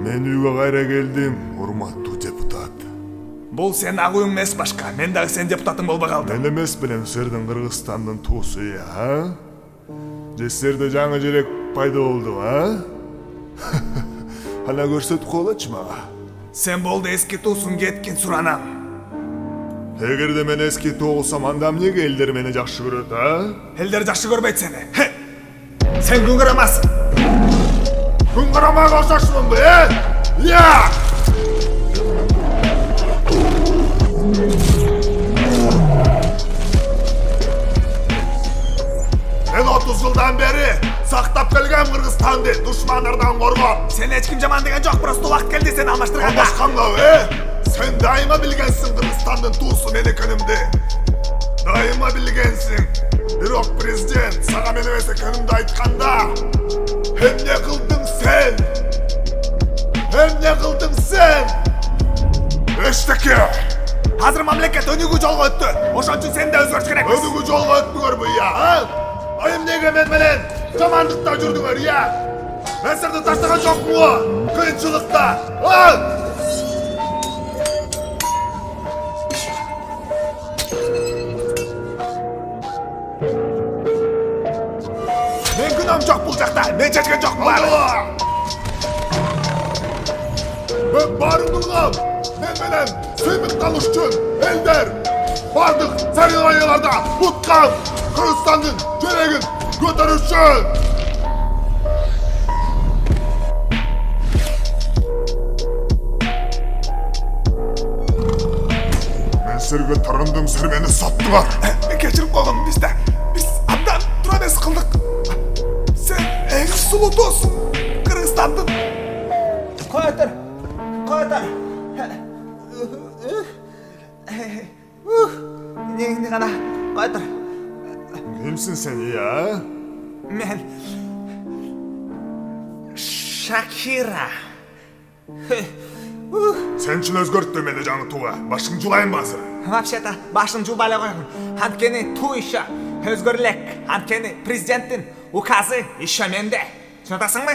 Мен үйгө кайра келдим, урматтуу депутат. Бул сен агуың эмес башка. Мен дагы сен депутатың болбой калдым. Мен эмес белем силердин Кыргызстандын туусу, а? Же силерде жаңы жерек пайда болду, а? Ана көрсөтүп коелучу мага. Сен болду эски туусуң кеткин суранам. Эгерде мен эски туу болсом, анда эмнеге элдер мени жакшы көрөт, а? Элдер жакшы көрбөйт сени. Сен күн карамасың. Күн карамайга окшошмунбу, Я! Мен 30 жылдан бери сактап келген Кыргызстанды душмандардан коргоп. Сен эч ким жаман деген жок, просто убакыт келди сени алмаштырганга. Башканда, Сен дайыма билгенсиң Кыргызстандын туусу мен экенимди. Дайыма билгенсиң. Бирок президент сага мен эмес экенимди айтканда, эмне кылдың сен? Эмне кылдың сен? Эчтеке. Азыр мамлекет өнүгүү жолго өттү. Ошон үчүн сен да өзгөрүш керек. Өнүгүү жолго өттүңөрбү, Эмнеге мен менен жамандыкта жүрдүңөр, Мен силерди таштаган жокмун, кыйынчылыкта, Мен күнөөм жок бул жакта. Мен чечкен жокмун баары. Мен баарын кылгам. Мен менен сыймыкталыш үчүн элдер бардык соревнованияларда уткан Кыргызстандын жерегин көтөрүш үчүн. Мен силерге тарандым, силер мени саттыңар. Кечирип койгон биз абдан тура эмес кылдык. Сен эң сулуу доосуң Кыргызстандын. Кой отур. Неңди гана кой отур. Кимсиң сен, Мен Шакира. Сен үчүн өзгөрттү мени жаңы тууга. Башың жулайынбы азыр? Вообще-то башын жууп эле койгон. Анткени туу иши өзгөрүлөк. Анткени президенттин указы иши менде. Түшүнүп атасыңбы?